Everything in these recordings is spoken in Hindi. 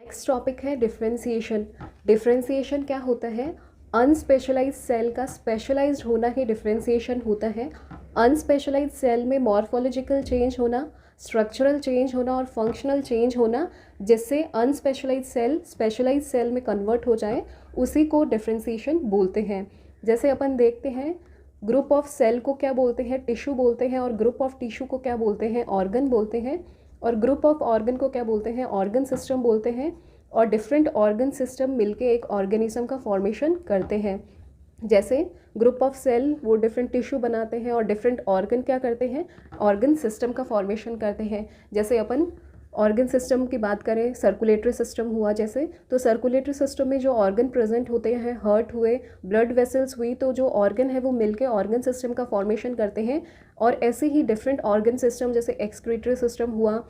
नेक्स्ट टॉपिक है डिफरेंशिएशन। डिफरेंशिएशन क्या होता है? अनस्पेशलाइज्ड सेल का स्पेशलाइज्ड होना ही डिफरेंशिएशन होता है। अनस्पेशलाइज्ड सेल में मॉर्फोलॉजिकल चेंज होना, स्ट्रक्चरल चेंज होना और फंक्शनल चेंज होना, जिससे अनस्पेशलाइज्ड सेल स्पेशलाइज्ड सेल में कन्वर्ट हो जाए, उसी को डिफरेंशिएशन बोलते हैं। जैसे अपन देखते हैं ग्रुप ऑफ सेल को क्या बोलते हैं? टिश्यू बोलते हैं। और ग्रुप ऑफ टिश्यू को क्या बोलते हैं? ऑर्गन बोलते हैं। और ग्रुप ऑफ ऑर्गन को क्या बोलते हैं? ऑर्गन सिस्टम बोलते हैं। और डिफरेंट ऑर्गन सिस्टम मिलके एक ऑर्गेनिज्म का फॉर्मेशन करते हैं। जैसे ग्रुप ऑफ सेल वो डिफरेंट टिश्यू बनाते हैं और डिफरेंट ऑर्गन क्या करते हैं? ऑर्गन सिस्टम का फॉर्मेशन करते हैं। जैसे अपन ऑर्गन सिस्टम की बात करें, सर्कुलेटरी सिस्टम हुआ जैसे, तो सर्कुलेटरी सिस्टम में जो ऑर्गन प्रेजेंट होते हैं, हार्ट हुए, ब्लड वेसल्स हुई, तो जो ऑर्गन है वो मिलके ऑर्गन सिस्टम का फॉर्मेशन करते हैं। और ऐसे ही डिफरेंट ऑर्गन सिस्टम जैसे एक्सक्रीटरी सिस्टम हुआ,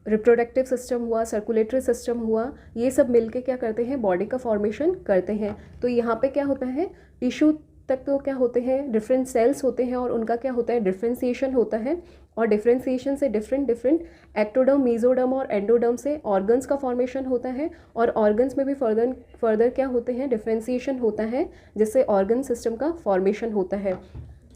रिप्रोडक्टिव सिस्टम हुआ, सर्कुलेटरी सिस्टम हुआ, ये सब मिलके क्या करते हैं? बॉडी का फॉर्मेशन करते हैं। तो यहाँ पे क्या होता है? टिश्यू तक तो क्या होते हैं? डिफरेंट सेल्स होते हैं और उनका क्या होता है? डिफरेंशिएशन होता है। और डिफरेंशिएशन से डिफरेंट एक्टोडर्म, मीजोडर्म और एंडोडर्म से ऑर्गन्स का फॉर्मेशन होता है। और ऑर्गन्स में भी फर्दर क्या होते हैं? डिफरेंशिएशन होता है, जिससे ऑर्गन सिस्टम का फॉर्मेशन होता है।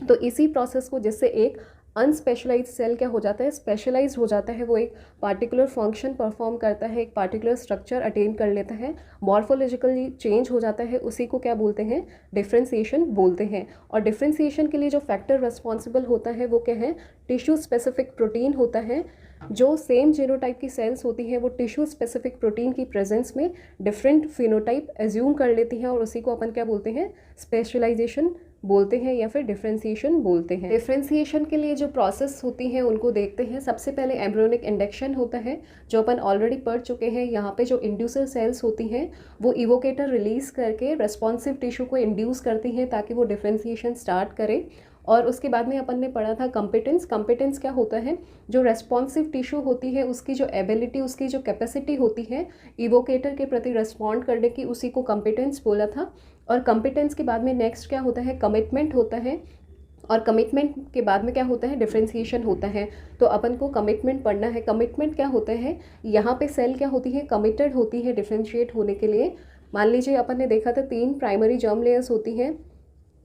तो इसी प्रोसेस को, जिससे एक अनस्पेशलाइज्ड सेल क्या हो जाता है? स्पेशलाइज्ड हो जाता है। वो एक पार्टिकुलर फंक्शन परफॉर्म करता है, एक पार्टिकुलर स्ट्रक्चर अटेन कर लेता है, मॉर्फोलॉजिकली चेंज हो जाता है, उसी को क्या बोलते हैं? डिफरेंशिएशन बोलते हैं। और डिफरेंशिएशन के लिए जो फैक्टर रिस्पॉन्सिबल होता है वो क्या है? टिश्यू स्पेसिफिक प्रोटीन होता है। जो सेम जीनोटाइप की सेल्स होती हैं वो टिश्यू स्पेसिफिक प्रोटीन की प्रेजेंस में डिफरेंट फिनोटाइप एज्यूम कर लेती हैं, और उसी को अपन क्या बोलते हैं? स्पेशलाइजेशन बोलते हैं या फिर डिफरेंशिएशन बोलते हैं। डिफरेंशिएशन के लिए जो प्रोसेस होती हैं उनको देखते हैं। सबसे पहले एम्ब्रियोनिक इंडक्शन होता है, जो अपन ऑलरेडी पढ़ चुके हैं। यहाँ पे जो इंड्यूसर सेल्स होती हैं वो इवोकेटर रिलीज करके रेस्पॉन्सिव टिश्यू को इंड्यूस करती हैं ताकि वो डिफरेंशिएशन स्टार्ट करे। और उसके बाद में अपन ने पढ़ा था कंपिटेंस। कंपिटेंस क्या होता है? जो रेस्पॉन्सिव टिश्यू होती है उसकी जो एबिलिटी, उसकी जो कैपेसिटी होती है इवोकेटर के प्रति रेस्पॉन्ड करने की, उसी को कंपिटेंस बोला था। और कंपिटेंस के बाद में नेक्स्ट क्या होता है? कमिटमेंट होता है। और कमिटमेंट के बाद में क्या होता है? डिफरेंशिएशन होता है। तो अपन को कमिटमेंट पढ़ना है। कमिटमेंट क्या होता है? यहाँ पे सेल क्या होती है? कमिटेड होती है डिफरेंशिएट होने के लिए। मान लीजिए अपन ने देखा था 3 प्राइमरी जर्म लेयर्स होती हैं,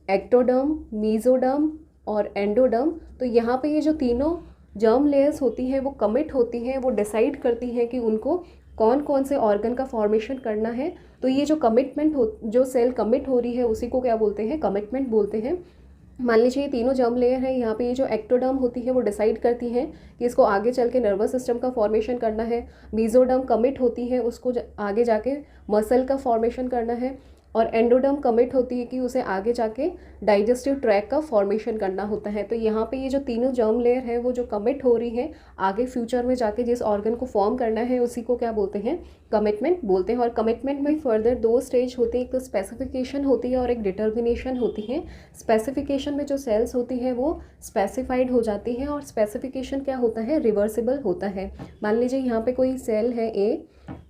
एक्टोडर्म, मीजोडर्म और एंडोडर्म। तो यहाँ पे ये जो तीनों जर्म लेयर्स होती हैं वो कमिट होती हैं, वो डिसाइड करती हैं कि उनको कौन कौन से ऑर्गन का फॉर्मेशन करना है। तो ये जो कमिटमेंट हो, जो सेल कमिट हो रही है, उसी को क्या बोलते हैं? कमिटमेंट बोलते हैं। मान लीजिए ये तीनों जर्म लेयर हैं। यहाँ पे ये जो एक्टोडर्म होती है वो डिसाइड करती हैं कि इसको आगे चल के नर्वस सिस्टम का फॉर्मेशन करना है। मीजोडर्म कमिट होती है, उसको आगे जाके मसल का फॉर्मेशन करना है। और एंडोडर्म कमिट होती है कि उसे आगे जाके डाइजेस्टिव ट्रैक का फॉर्मेशन करना होता है। तो यहाँ पे ये जो तीनों जर्म लेयर है वो जो कमिट हो रही है आगे फ्यूचर में जाके जिस ऑर्गन को फॉर्म करना है, उसी को क्या बोलते हैं? कमिटमेंट बोलते हैं। और कमिटमेंट में फर्दर 2 स्टेज होती है, एक तो स्पेसिफिकेशन होती है और एक डिटर्मिनेशन होती है। स्पेसिफिकेशन में जो सेल्स होती हैं वो स्पेसिफाइड हो जाती हैं, और स्पेसिफिकेशन क्या होता है? रिवर्सिबल होता है। मान लीजिए यहाँ पे कोई सेल है ए,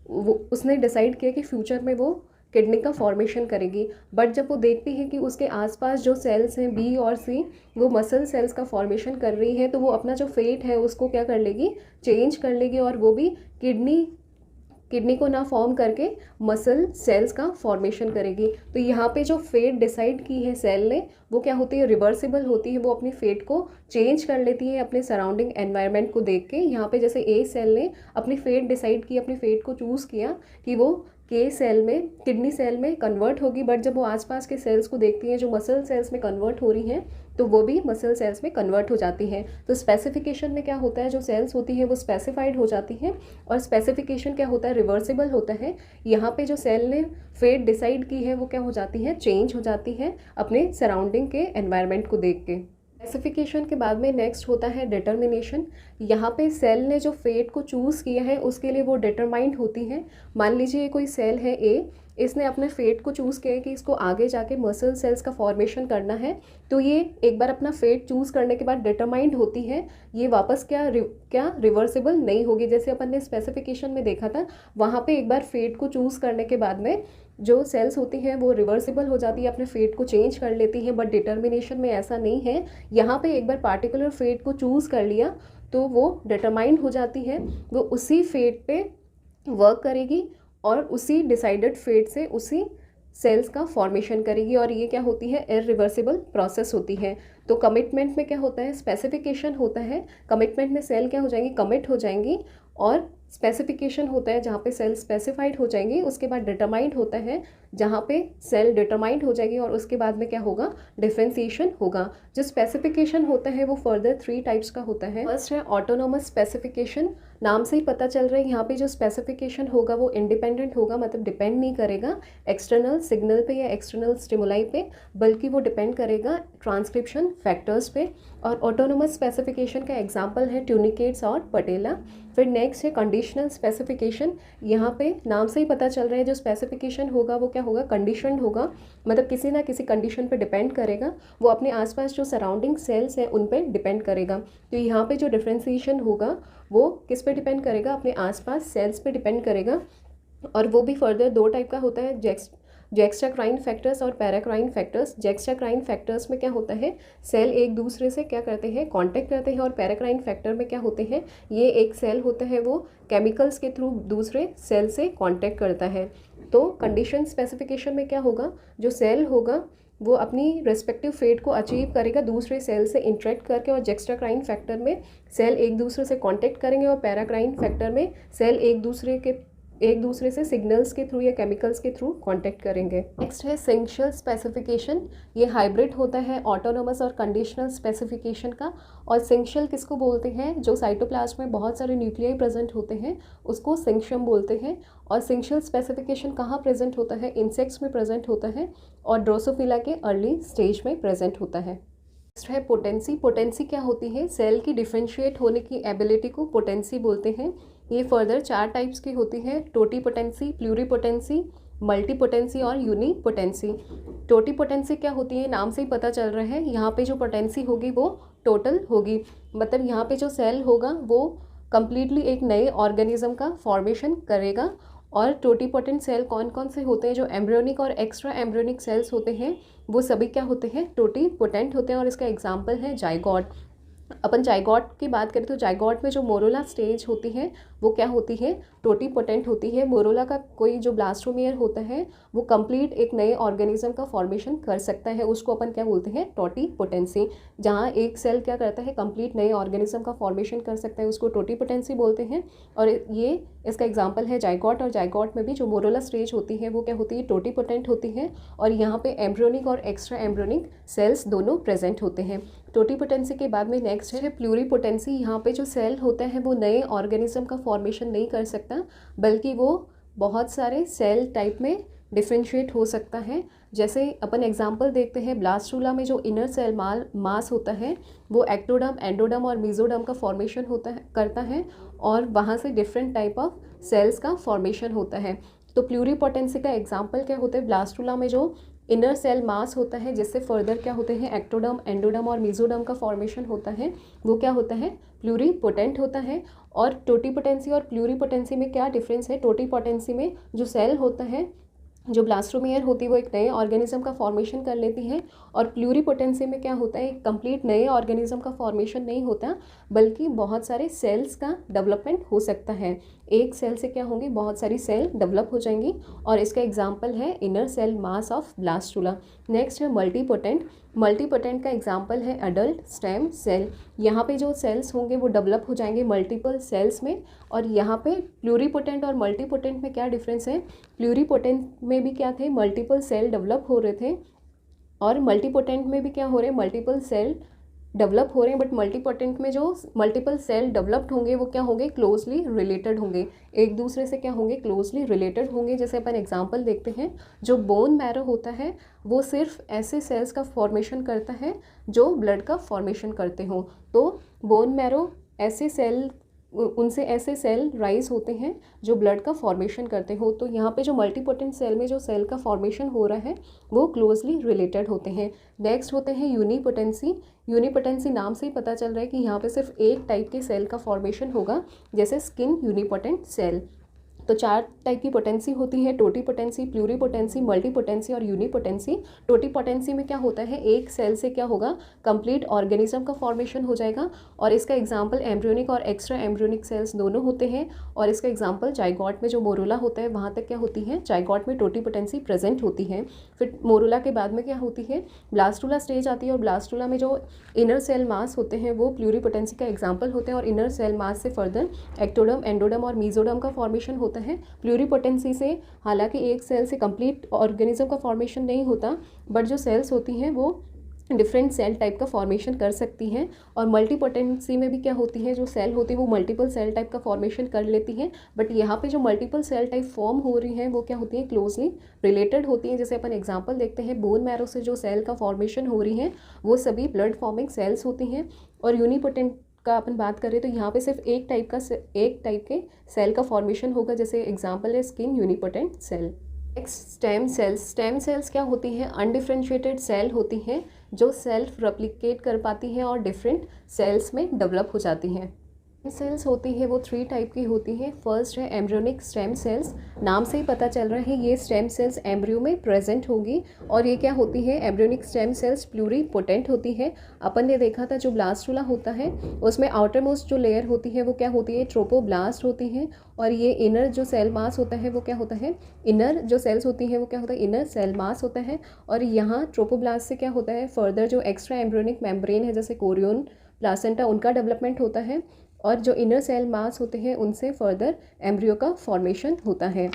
वो उसने डिसाइड किया कि फ्यूचर में वो किडनी का फॉर्मेशन करेगी, बट जब वो देखती है कि उसके आसपास जो सेल्स हैं बी और सी वो मसल सेल्स का फॉर्मेशन कर रही है, तो वो अपना जो फेट है उसको क्या कर लेगी? चेंज कर लेगी, और वो भी किडनी को ना फॉर्म करके मसल सेल्स का फॉर्मेशन करेगी। तो यहाँ पे जो फेट डिसाइड की है सेल ने वो क्या होती है? रिवर्सिबल होती है। वो अपनी फेट को चेंज कर लेती है अपने सराउंडिंग एनवायरनमेंट को देख के। यहाँ पे जैसे ए सेल ने अपनी फेट डिसाइड की, अपनी फेट को चूज़ किया कि वो के सेल में, किडनी सेल में कन्वर्ट होगी, बट जब वो आसपास के सेल्स को देखती हैं जो मसल सेल्स में कन्वर्ट हो रही हैं, तो वो भी मसल सेल्स में कन्वर्ट हो जाती हैं। तो स्पेसिफिकेशन में क्या होता है? जो सेल्स होती हैं वो स्पेसिफाइड हो जाती हैं। और स्पेसिफिकेशन क्या होता है? रिवर्सिबल होता है। यहाँ पे जो सेल ने फेट डिसाइड की है वो क्या हो जाती है? चेंज हो जाती है अपने सराउंडिंग के एनवायरनमेंट को देख के। स्पेसिफिकेशन के बाद में नेक्स्ट होता है डिटर्मिनेशन। यहाँ पे सेल ने जो फेट को चूज़ किया है उसके लिए वो डिटरमाइंड होती हैं। मान लीजिए कोई सेल है ए, इसने अपने फेट को चूज़ किया है कि इसको आगे जाके मसल सेल्स का फॉर्मेशन करना है। तो ये एक बार अपना फेट चूज़ करने के बाद डिटरमाइंड होती है, ये वापस क्या रिवर्सिबल नहीं होगी। जैसे अपन ने स्पेसिफिकेशन में देखा था, वहाँ पे एक बार फेट को चूज़ करने के बाद में जो सेल्स होती हैं वो रिवर्सिबल हो जाती है, अपने फेट को चेंज कर लेती हैं। बट डिटर्मिनेशन में ऐसा नहीं है। यहाँ पे एक बार पार्टिकुलर फेट को चूज़ कर लिया तो वो डिटरमाइंड हो जाती है, वो उसी फेट पे वर्क करेगी और उसी डिसाइडेड फेट से उसी सेल्स का फॉर्मेशन करेगी, और ये क्या होती है, इरिवर्सिबल प्रोसेस होती है। तो कमिटमेंट में क्या होता है, स्पेसिफिकेशन होता है। कमिटमेंट में सेल क्या हो जाएंगी, कमिट हो जाएंगी, और स्पेसिफिकेशन होता है जहाँ पे सेल स्पेसिफाइड हो जाएंगी। उसके बाद डिटरमाइंड होता है जहाँ पे सेल डिटरमाइंड हो जाएगी, और उसके बाद में क्या होगा, डिफरेंशिएशन होगा। जो स्पेसिफिकेशन होता है वो फर्दर 3 टाइप्स का होता है। फर्स्ट है ऑटोनोमस स्पेसिफिकेशन। नाम से ही पता चल रहा है यहाँ पे जो स्पेसिफिकेशन होगा वो इंडिपेंडेंट होगा, मतलब डिपेंड नहीं करेगा एक्सटर्नल सिग्नल पे या एक्सटर्नल स्टिमुलाई पे, बल्कि वो डिपेंड करेगा ट्रांसक्रिप्शन फैक्टर्स पे। और ऑटोनोमस स्पेसिफिकेशन का एग्जांपल है ट्यूनिकेट्स और पटेला। फिर नेक्स्ट है कंडीशनल स्पेसिफिकेशन। यहाँ पे नाम से ही पता चल रहा है जो स्पेसिफिकेशन होगा वो क्या होगा, कंडीशनड होगा, मतलब किसी ना किसी कंडीशन पे डिपेंड करेगा, वो अपने आसपास जो सराउंडिंग सेल्स हैं उन पे डिपेंड करेगा। तो यहाँ पे जो डिफरेंशिएशन होगा वो किस पे डिपेंड करेगा, अपने आसपास सेल्स पे डिपेंड करेगा। और वो भी फर्दर 2 टाइप का होता है, जेक्स्ट्राक्राइन फैक्टर्स और पैराक्राइन फैक्टर्स। जेक्स्ट्राक्राइन फैक्टर्स में क्या होता है, सेल एक दूसरे से क्या करते हैं, कांटेक्ट करते हैं, और पैराक्राइन फैक्टर में क्या होते हैं, ये एक सेल होता है वो केमिकल्स के थ्रू दूसरे सेल से कांटेक्ट करता है। तो कंडीशन स्पेसिफिकेशन में क्या होगा, जो सेल होगा वो अपनी रेस्पेक्टिव फेट को अचीव करेगा दूसरे सेल से इंटरेक्ट करके, और जेक्स्ट्राक्राइन फैक्टर में सेल एक दूसरे से कांटेक्ट करेंगे, और पैराक्राइन फैक्टर में सेल एक दूसरे से सिग्नल्स के थ्रू या केमिकल्स के थ्रू कांटेक्ट करेंगे। नेक्स्ट है सेंक्शुअल स्पेसिफिकेशन। ये हाइब्रिड होता है ऑटोनोमस और कंडीशनल स्पेसिफिकेशन का। और सेंक्शुअल किसको बोलते हैं, जो साइटोप्लाज्म में बहुत सारे न्यूक्लियाई प्रेजेंट होते हैं उसको सेंक्शम बोलते हैं। और सेंक्शुअल स्पेसिफिकेशन कहाँ प्रेजेंट होता है, इंसेक्ट्स में प्रेजेंट होता है, और ड्रोसोफिला के अर्ली स्टेज में प्रेजेंट होता है। नेक्स्ट है पोटेंसी। पोटेंसी क्या होती है, सेल की डिफ्रेंशिएट होने की एबिलिटी को पोटेंसी बोलते हैं। ये फर्दर 4 टाइप्स की होती है, टोटीपोटेंसी, प्लूरीपोटेंसी, मल्टीपोटेंसी और यूनिपोटेंसी। टोटीपोटेंसी क्या होती है, नाम से ही पता चल रहा है, यहाँ पे जो पोटेंसी होगी वो टोटल होगी, मतलब यहाँ पे जो सेल होगा वो कम्प्लीटली एक नए ऑर्गेनिज्म का फॉर्मेशन करेगा। और टोटीपोटेंट सेल कौन कौन से होते हैं, जो एम्ब्रियोनिक और एक्स्ट्रा एम्ब्रियोनिक सेल्स होते हैं वो सभी क्या होते हैं, टोटीपोटेंट होते हैं। और इसका एग्जांपल है जाइगोट। अपन जाइगोट की बात करें तो जाइगोट में जो मोरोला स्टेज होती है वो क्या होती है, टोटीपोटेंट होती है। मोरोला का कोई जो ब्लास्टोमेयर होता है वो कंप्लीट एक नए ऑर्गेनिज्म का फॉर्मेशन कर सकता है, उसको अपन क्या बोलते हैं, टोटीपोटेंसी। जहाँ एक सेल क्या करता है, कंप्लीट नए ऑर्गेनिज्म का फॉर्मेशन कर सकता है, उसको टोटीपोटेंसी बोलते हैं। और ये इसका एग्जाम्पल है जाइगोट। और जाइगोट में भी जो मोरोला स्टेज होती है वो क्या होती है, टोटीपोटेंट होती है। और यहाँ पे एम्ब्रियोनिक और एक्स्ट्रा एम्ब्रियोनिक सेल्स दोनों प्रेजेंट होते हैं। टोटीपोटेंसी के बाद में नेक्स्ट है प्लूरीपोटेंसी। यहाँ पे जो सेल होता है वो नए ऑर्गेनिज्म का फॉर्मेशन नहीं कर सकता, बल्कि वो बहुत सारे सेल टाइप में डिफ्रेंशिएट हो सकता है। जैसे अपन एग्जांपल देखते हैं, ब्लास्टूला में जो इनर सेल मास होता है वो एक्टोडर्म, एंडोडर्म और मेसोडर्म का फॉर्मेशन करता है, और वहाँ से डिफरेंट टाइप ऑफ सेल्स का फॉर्मेशन होता है। तो प्लूरीपोटेंसी का एग्जाम्पल क्या होता है, ब्लास्टूला में जो इनर सेल मास होता है जिससे फर्दर क्या होते हैं, एक्टोडर्म, एंडोडर्म और मेसोडर्म का फॉर्मेशन होता है, वो क्या होता है, प्लूरीपोटेंट होता है। और टोटीपोटेंसी और प्लूरीपोटेंसी में क्या डिफरेंस है, टोटीपोटेंसी में जो सेल होता है, जो ब्लास्टोमेयर होती है वो एक नए ऑर्गेनिज्म का फॉर्मेशन कर लेती है। और प्लूरीपोटेंसी में क्या होता है, एक कंप्लीट नए ऑर्गेनिज्म का फॉर्मेशन नहीं होता, बल्कि बहुत सारे सेल्स का डेवलपमेंट हो सकता है। एक सेल से क्या होंगे, बहुत सारी सेल डेवलप हो जाएंगी, और इसका एग्जाम्पल है inner cell mass of blastula. Next है मल्टीपोटेंट। मल्टीपोटेंट का एग्जाम्पल है अडल्ट स्टेम सेल। यहाँ पे जो सेल्स होंगे वो डेवलप हो जाएंगे मल्टीपल सेल्स में। और यहाँ पे प्लूरीपोटेंट और मल्टीपोटेंट में क्या डिफरेंस है, प्लूरीपोटेंट में भी क्या थे, मल्टीपल सेल डेवलप हो रहे थे, और मल्टीपोटेंट में भी क्या हो रहे हैं, मल्टीपल सेल डेवलप हो रहे हैं। बट मल्टीपोटेंट में जो मल्टीपल सेल डेवलप्ड होंगे वो क्या होंगे, क्लोजली रिलेटेड होंगे, एक दूसरे से क्या होंगे, क्लोजली रिलेटेड होंगे। जैसे अपन एग्जांपल देखते हैं, जो बोन मैरो होता है वो सिर्फ ऐसे सेल्स का फॉर्मेशन करता है जो ब्लड का फॉर्मेशन करते हों। तो बोन मैरो ऐसे सेल, उनसे ऐसे सेल राइज होते हैं जो ब्लड का फॉर्मेशन करते हो। तो यहाँ पे जो मल्टीपोटेंट सेल में जो सेल का फॉर्मेशन हो रहा है वो क्लोजली रिलेटेड होते हैं। नेक्स्ट होते हैं यूनिपोटेंसी। यूनिपोटेंसी नाम से ही पता चल रहा है कि यहाँ पे सिर्फ एक टाइप के सेल का फॉर्मेशन होगा, जैसे स्किन यूनिपोटेंट सेल। तो 4 टाइप की पोटेंसी होती है, टोटीपोटेंसी, प्लूरीपोटेंसी, मल्टीपोटेंसी और यूनिपोटेंसी। टोटीपोटेंसी में क्या होता है, एक सेल से क्या होगा, कंप्लीट ऑर्गेनिज्म का फॉर्मेशन हो जाएगा। और इसका एग्जांपल एम्ब्रियोनिक और एक्स्ट्रा एम्ब्रियोनिक सेल्स दोनों होते हैं। और इसका एग्जांपल जाइगोट में जो मोरूला होता है वहाँ तक क्या होती है, जाइगोट में टोटीपोटेंसी प्रेजेंट होती है। फिर मोरूला के बाद में क्या होती है, ब्लास्टूला स्टेज आती है, और ब्लास्टूला में जो इनर सेल मास होते हैं वो प्लूरीपोटेंसी का एग्जाम्पल होते हैं। और इनर सेल मास से फर्दर एक्टोडर्म, एंडोडर्म और मीजोडर्म का फॉर्मेशन होता है। प्लूरीपोटेंसी से हालांकि एक सेल से कंप्लीट ऑर्गेनिज्म का फॉर्मेशन नहीं होता, बट जो सेल्स होती हैं वो डिफरेंट सेल टाइप का फॉर्मेशन कर सकती हैं। और मल्टीपोटेंसी में भी क्या होती है, जो सेल होती है वो मल्टीपल सेल टाइप का फॉर्मेशन कर लेती हैं। बट यहाँ पे जो मल्टीपल सेल टाइप फॉर्म हो रही हैं वो क्या होती है, क्लोजली रिलेटेड होती हैं। जैसे अपन एग्जांपल देखते हैं, बोन मैरो से जो सेल का फॉर्मेशन हो रही है वो सभी ब्लड फॉर्मिंग सेल्स होती हैं। और यूनिपोटेंट का अपन बात करें तो यहाँ पे सिर्फ एक टाइप के सेल का फॉर्मेशन होगा। जैसे एग्जांपल है skin unipotent cell. Next stem cells. Stem cells क्या होती हैं, अनडिफ्रेंशिएटेड सेल होती हैं जो सेल्फ रेप्लिकेट कर पाती हैं और डिफरेंट सेल्स में डेवलप हो जाती हैं। सेल्स होती है वो 3 टाइप की होती हैं। फर्स्ट है एम्ब्रियोनिक स्टेम सेल्स। नाम से ही पता चल रहा है ये स्टेम सेल्स एम्ब्रियो में प्रेजेंट होगी। और ये क्या होती है, एम्ब्रियोनिक स्टेम सेल्स प्लूरीपोटेंट होती है। अपन ने देखा था जो ब्लास्टूला होता है उसमें आउटर मोस्ट जो लेयर होती है वो क्या होती है, ट्रोपोब्लास्ट होती है। और ये इनर जो सेल मास होता है वो क्या होता है, इनर जो सेल्स होती हैं वो क्या होता है, इनर सेल मास होता है। और यहाँ ट्रोपोब्लास्ट से क्या होता है, फर्दर जो एक्स्ट्रा एम्ब्रियोनिक मेम्ब्रेन है जैसे कोरियन, प्लासेंटा, उनका डेवलपमेंट होता है। और जो इनर सेल मास होते हैं उनसे फर्दर एम्ब्रियो का फॉर्मेशन होता है।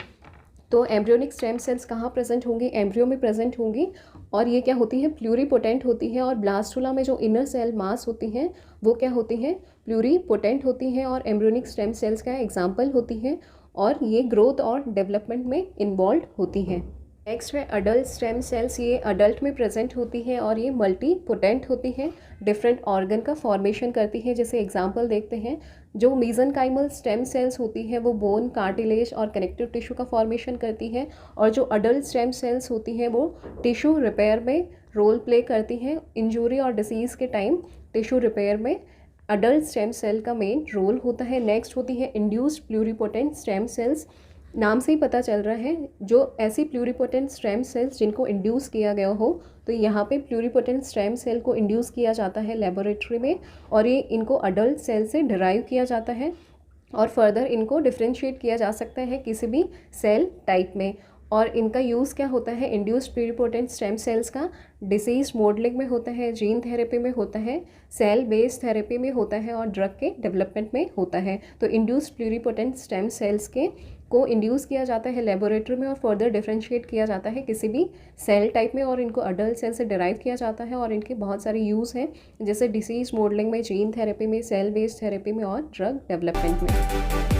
तो एम्ब्रियोनिक स्टेम सेल्स कहाँ प्रेजेंट होंगी, एम्ब्रियो में प्रेजेंट होंगी। और ये क्या होती है, प्लूरीपोटेंट होती है। और ब्लास्टूला में जो इनर सेल मास होती हैं वो क्या होती हैं, प्लूरीपोटेंट होती हैं और एम्ब्रियोनिक स्टेम सेल्स का एग्जाम्पल होती हैं। और ये ग्रोथ और डेवलपमेंट में इन्वॉल्व होती हैं। नेक्स्ट है अडल्ट स्टेम सेल्स। ये अडल्ट में प्रेजेंट होती है और ये मल्टीपोटेंट होती है, डिफरेंट ऑर्गन का फॉर्मेशन करती है। जैसे एग्जांपल देखते हैं, जो मीजनकाइमल स्टेम सेल्स होती है वो बोन, कार्टिलेज और कनेक्टिव टिश्यू का फॉर्मेशन करती है। और जो अडल्ट स्टेम सेल्स होती हैं वो टिश्यू रिपेयर में रोल प्ले करती हैं। इंजरी और डिसीज़ के टाइम टिश्यू रिपेयर में अडल्ट स्टेम सेल का मेन रोल होता है। नेक्स्ट होती है इंड्यूस्ड प्लूरीपोटेंट स्टेम सेल्स। नाम से ही पता चल रहा है, जो ऐसी प्लूरीपोटेंट स्टेम सेल्स जिनको इंड्यूस किया गया हो, तो यहाँ पे प्लूरीपोटेंट स्टेम सेल को इंड्यूस किया जाता है लेबोरेटरी में। और ये इनको अडल्ट सेल से डिराइव किया जाता है और फर्दर इनको डिफ्रेंशिएट किया जा सकता है किसी भी सेल टाइप में। और इनका यूज़ क्या होता है, इंड्यूस्ड प्लूरीपोटेंट स्टेम सेल्स का डिसीज मॉडलिंग में होता है, जीन थेरेपी में होता है, सेल बेस्ड थेरेपी में होता है और ड्रग के डेवलपमेंट में होता है। तो इंड्यूस्ड प्लूरीपोटेंट स्टेम सेल्स को इंड्यूस किया जाता है लेबोरेटरी में और फर्दर डिफ्रेंशिएट किया जाता है किसी भी सेल टाइप में। और इनको अडल्ट सेल से डिराइव किया जाता है और इनके बहुत सारे यूज़ हैं, जैसे डिसीज मॉडलिंग में, जीन थेरेपी में, सेल बेस्ड थेरेपी में और ड्रग डेवलपमेंट में।